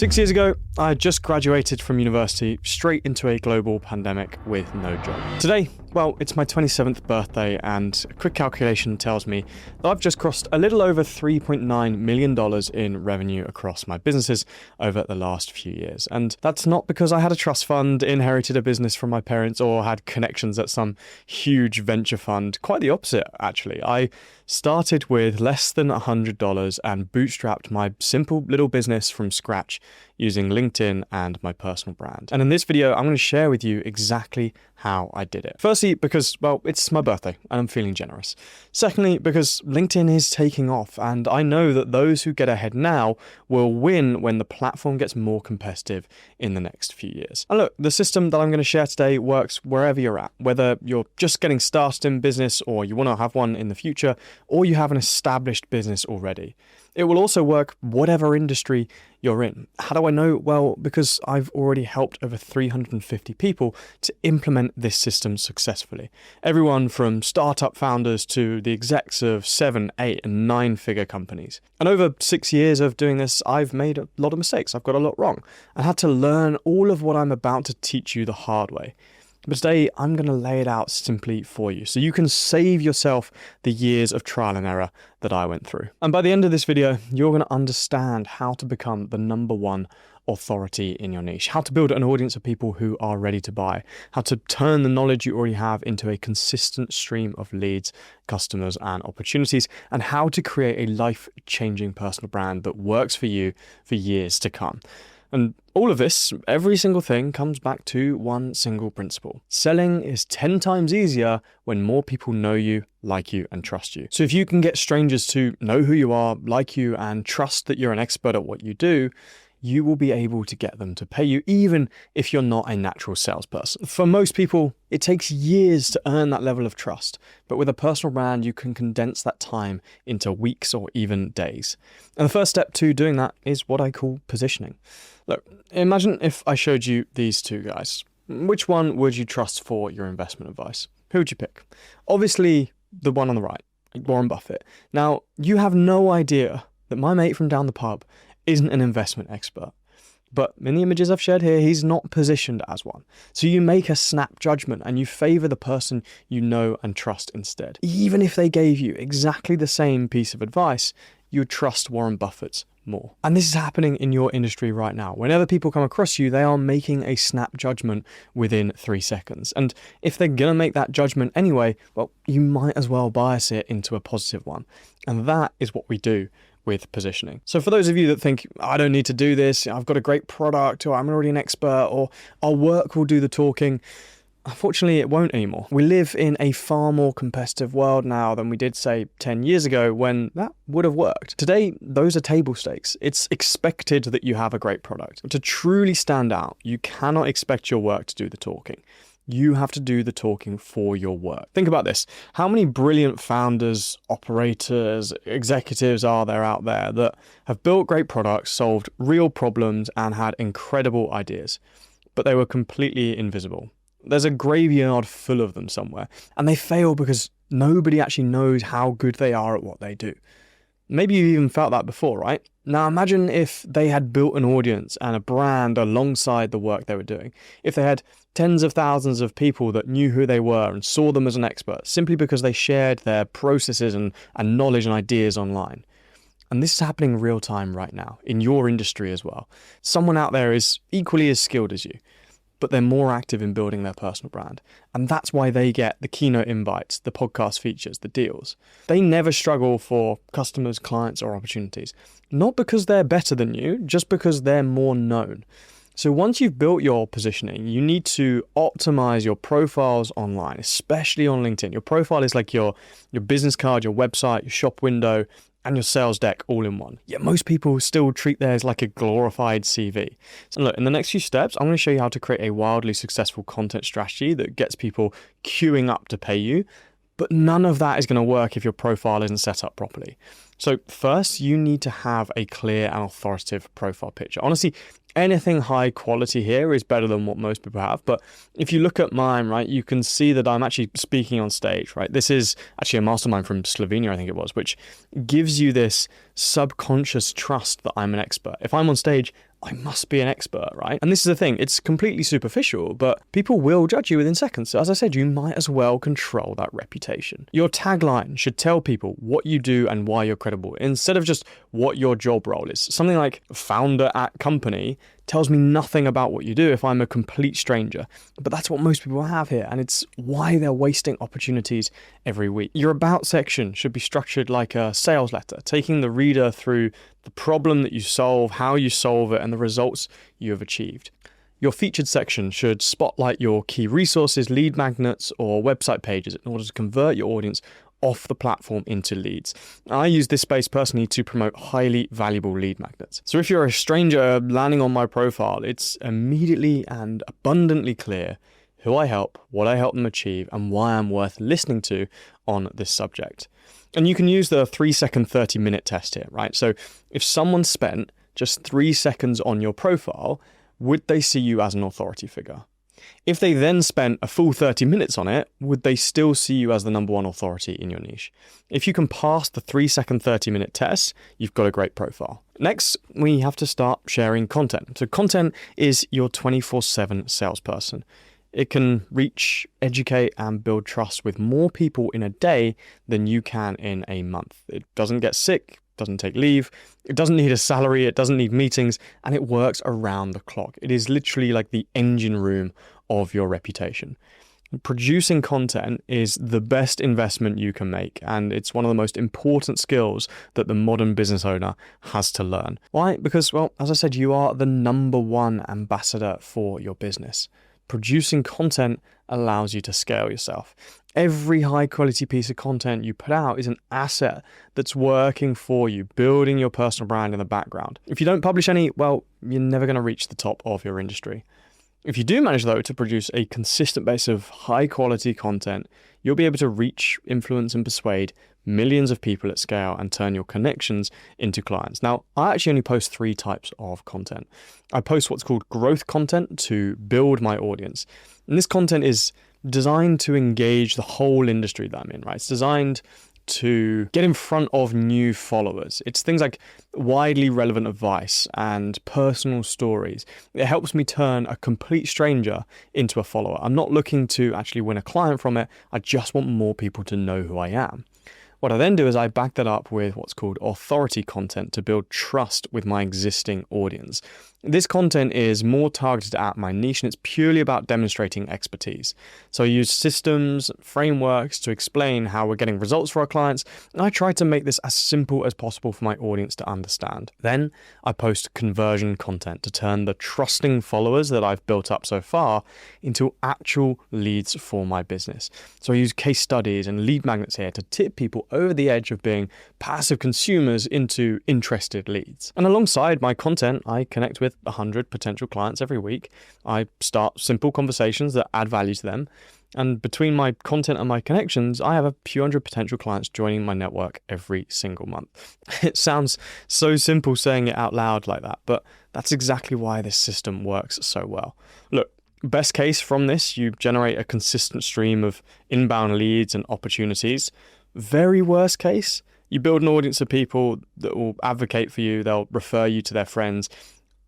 6 years ago, I had just graduated from university straight into a global pandemic with no job. Today, well, it's my 27th birthday, and a quick calculation tells me that I've just crossed a little over $3.9 million in revenue across my businesses over the last few years. And that's not because I had a trust fund, inherited a business from my parents, or had connections at some huge venture fund. Quite the opposite, actually. I started with less than $100 and bootstrapped my simple little business from scratch using LinkedIn and my personal brand. And in this video, I'm going to share with you exactly how I did it. Firstly, because, well, it's my birthday and I'm feeling generous. Secondly, because LinkedIn is taking off, and I know that those who get ahead now will win when the platform gets more competitive in the next few years. And look, the system that I'm going to share today works wherever you're at, whether you're just getting started in business or you want to have one in the future, or you have an established business already. It will also work whatever industry you're in. How do I know? Well, because I've already helped over 350 people to implement this system successfully. Everyone from startup founders to the execs of 7, 8, and 9-figure companies. And over 6 years of doing this, I've made a lot of mistakes. I've got a lot wrong. I had to learn all of what I'm about to teach you the hard way. But today, I'm going to lay it out simply for you so you can save yourself the years of trial and error that I went through. And by the end of this video, you're going to understand how to become the #1 authority in your niche, how to build an audience of people who are ready to buy, how to turn the knowledge you already have into a consistent stream of leads, customers, and opportunities, and how to create a life-changing personal brand that works for you for years to come. And all of this, every single thing, comes back to one single principle. Selling is 10 times easier when more people know you, like you, and trust you. So if you can get strangers to know who you are, like you, and trust that you're an expert at what you do, you will be able to get them to pay you, even if you're not a natural salesperson. For most people, it takes years to earn that level of trust, but with a personal brand, you can condense that time into weeks or even days. And the first step to doing that is what I call positioning. Look, imagine if I showed you these two guys. Which one would you trust for your investment advice? Who would you pick? Obviously, the one on the right, Warren Buffett. Now, you have no idea that my mate from down the pub isn't an investment expert. But in the images I've shared here, he's not positioned as one. So you make a snap judgment and you favor the person you know and trust instead. Even if they gave you exactly the same piece of advice, you would trust Warren Buffett's more. And this is happening in your industry right now. Whenever people come across you, they are making a snap judgment within 3 seconds. And if they're going to make that judgment anyway, well, you might as well bias it into a positive one. And that is what we do with positioning. So for those of you that think, I don't need to do this, I've got a great product, or I'm already an expert, or our work will do the talking, unfortunately, it won't anymore. We live in a far more competitive world now than we did, say, 10 years ago when that would have worked. Today, those are table stakes. It's expected that you have a great product. To truly stand out, you cannot expect your work to do the talking. You have to do the talking for your work. Think about this. How many brilliant founders, operators, executives are there out there that have built great products, solved real problems, and had incredible ideas, but they were completely invisible? There's a graveyard full of them somewhere, and they fail because nobody actually knows how good they are at what they do. Maybe you've even felt that before, right? Now imagine if they had built an audience and a brand alongside the work they were doing. If they had tens of thousands of people that knew who they were and saw them as an expert simply because they shared their processes and knowledge and ideas online. And this is happening real time right now in your industry as well. Someone out there is equally as skilled as you, but they're more active in building their personal brand. And that's why they get the keynote invites, the podcast features, the deals. They never struggle for customers, clients, or opportunities. Not because they're better than you, just because they're more known. So once you've built your positioning, you need to optimize your profiles online, especially on LinkedIn. Your profile is like your business card, your website, your shop window, and your sales deck all in one. Yet most people still treat theirs like a glorified CV. So look, in the next few steps, I'm going to show you how to create a wildly successful content strategy that gets people queuing up to pay you. But none of that is going to work if your profile isn't set up properly. So first, you need to have a clear and authoritative profile picture. Honestly, anything high quality here is better than what most people have. But if you look at mine, right, you can see that I'm actually speaking on stage, right? This is actually a mastermind from Slovenia, I think it was, which gives you this subconscious trust that I'm an expert. If I'm on stage, I must be an expert, right? And this is the thing, it's completely superficial, but people will judge you within seconds. So as I said, you might as well control that reputation. Your tagline should tell people what you do and why you're credible, instead of just what your job role is. Something like founder at company tells me nothing about what you do if I'm a complete stranger. But that's what most people have here, and it's why they're wasting opportunities every week. Your about section should be structured like a sales letter, taking the reader through the problem that you solve, how you solve it, and the results you have achieved. Your featured section should spotlight your key resources, lead magnets, or website pages in order to convert your audience off the platform into leads. I use this space personally to promote highly valuable lead magnets. So if you're a stranger landing on my profile, it's immediately and abundantly clear who I help, what I help them achieve, and why I'm worth listening to on this subject. And you can use the 3-second, 30-minute test here, right? So if someone spent just 3 seconds on your profile, would they see you as an authority figure? If they then spent a full 30 minutes on it, would they still see you as the number one authority in your niche? If you can pass the 3-second, 30-minute test, you've got a great profile. Next, we have to start sharing content. So content is your 24/7 salesperson. It can reach, educate, and build trust with more people in a day than you can in a month. It doesn't get sick, doesn't take leave, it doesn't need a salary, it doesn't need meetings, and it works around the clock. It is literally like the engine room of your reputation. Producing content is the best investment you can make, and it's one of the most important skills that the modern business owner has to learn. Why? Because, well, as I said, you are the number one ambassador for your business. Producing content allows you to scale yourself. Every high quality piece of content you put out is an asset that's working for you, building your personal brand in the background. If you don't publish any, well, you're never going to reach the top of your industry. If you do manage, though, to produce a consistent base of high quality content, you'll be able to reach, influence, and persuade millions of people at scale and turn your connections into clients. Now, I actually only post 3 types of content. I post what's called growth content to build my audience. And this content is designed to engage the whole industry that I'm in, right? It's designed to get in front of new followers. It's things like widely relevant advice and personal stories. It helps me turn a complete stranger into a follower. I'm not looking to actually win a client from it. I just want more people to know who I am. What I then do is I back that up with what's called authority content to build trust with my existing audience. This content is more targeted at my niche, and it's purely about demonstrating expertise. So I use systems, frameworks to explain how we're getting results for our clients, and I try to make this as simple as possible for my audience to understand. Then I post conversion content to turn the trusting followers that I've built up so far into actual leads for my business. So I use case studies and lead magnets here to tip people over the edge of being passive consumers into interested leads. And alongside my content, I connect with 100 potential clients every week. I start simple conversations that add value to them. And between my content and my connections, I have a few hundred potential clients joining my network every single month. It sounds so simple saying it out loud like that, but that's exactly why this system works so well. Look, best case from this, you generate a consistent stream of inbound leads and opportunities. Very worst case, you build an audience of people that will advocate for you, they'll refer you to their friends.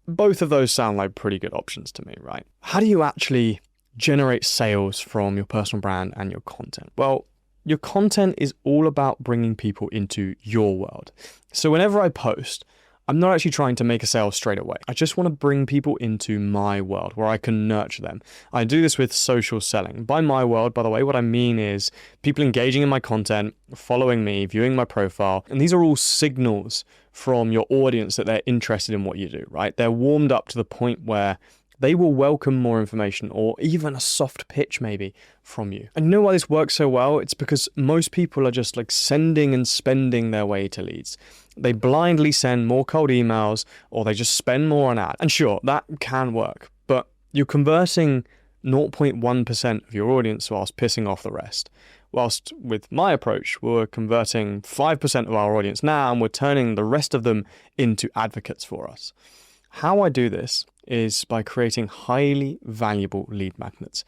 Both of those sound like pretty good options to me, right? How do you actually generate sales from your personal brand and your content? Well, your content is all about bringing people into your world. So whenever I post, I'm not actually trying to make a sale straight away. I just want to bring people into my world where I can nurture them. I do this with social selling. By my world, by the way, what I mean is people engaging in my content, following me, viewing my profile, and these are all signals from your audience that they're interested in what you do, right? They're warmed up to the point where they will welcome more information or even a soft pitch maybe from you. And you know why this works so well? It's because most people are just like sending and spending their way to leads. They blindly send more cold emails or they just spend more on ads. And sure, that can work, but you're converting 0.1% of your audience whilst pissing off the rest. Whilst with my approach, we're converting 5% of our audience now and we're turning the rest of them into advocates for us. How I do this is by creating highly valuable lead magnets.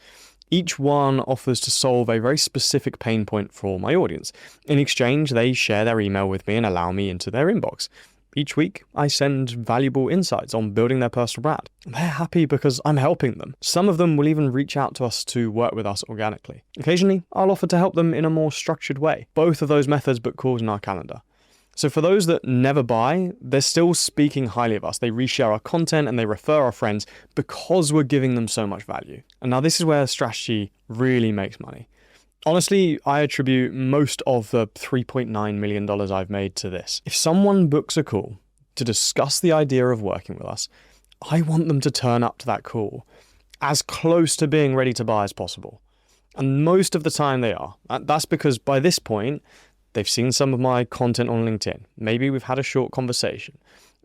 Each one offers to solve a very specific pain point for my audience. In exchange, they share their email with me and allow me into their inbox. Each week, I send valuable insights on building their personal brand. They're happy because I'm helping them. Some of them will even reach out to us to work with us organically. Occasionally, I'll offer to help them in a more structured way. Both of those methods book calls in our calendar. So for those that never buy, they're still speaking highly of us. They reshare our content and they refer our friends because we're giving them so much value. And now this is where strategy really makes money. Honestly, I attribute most of the $3.9 million I've made to this. If someone books a call to discuss the idea of working with us, I want them to turn up to that call as close to being ready to buy as possible. And most of the time they are. That's because by this point, they've seen some of my content on LinkedIn. Maybe we've had a short conversation.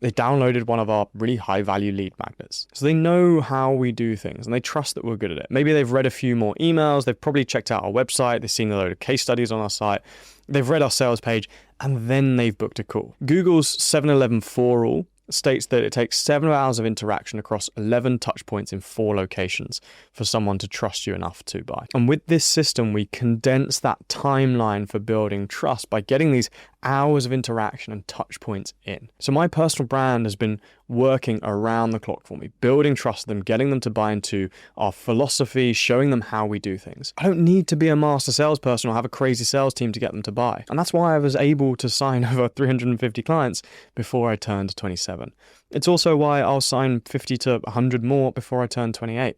They downloaded one of our really high-value lead magnets. So they know how we do things and they trust that we're good at it. Maybe they've read a few more emails. They've probably checked out our website. They've seen a load of case studies on our site. They've read our sales page and then they've booked a call. Google's 7-11-4 rule states that it takes 7 hours of interaction across 11 touch points in 4 locations for someone to trust you enough to buy. And with this system, we condense that timeline for building trust by getting these hours of interaction and touch points in. So my personal brand has been working around the clock for me, building trust with them, getting them to buy into our philosophy, showing them how we do things. I don't need to be a master salesperson or have a crazy sales team to get them to buy. And that's why I was able to sign over 350 clients before I turned 27. It's also why I'll sign 50 to 100 more before I turn 28.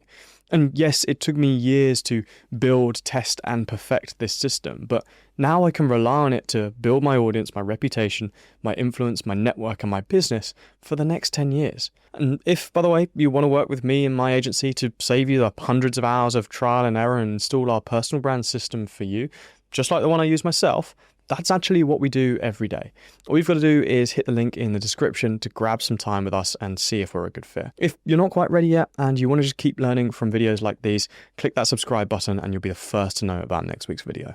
And yes, it took me years to build, test, and perfect this system, but now I can rely on it to build my audience, my reputation, my influence, my network, and my business for the next 10 years. And if, by the way, you want to work with me and my agency to save you the hundreds of hours of trial and error and install our personal brand system for you, just like the one I use myself, that's actually what we do every day. All you've got to do is hit the link in the description to grab some time with us and see if we're a good fit. If you're not quite ready yet and you want to just keep learning from videos like these, click that subscribe button and you'll be the first to know about next week's video.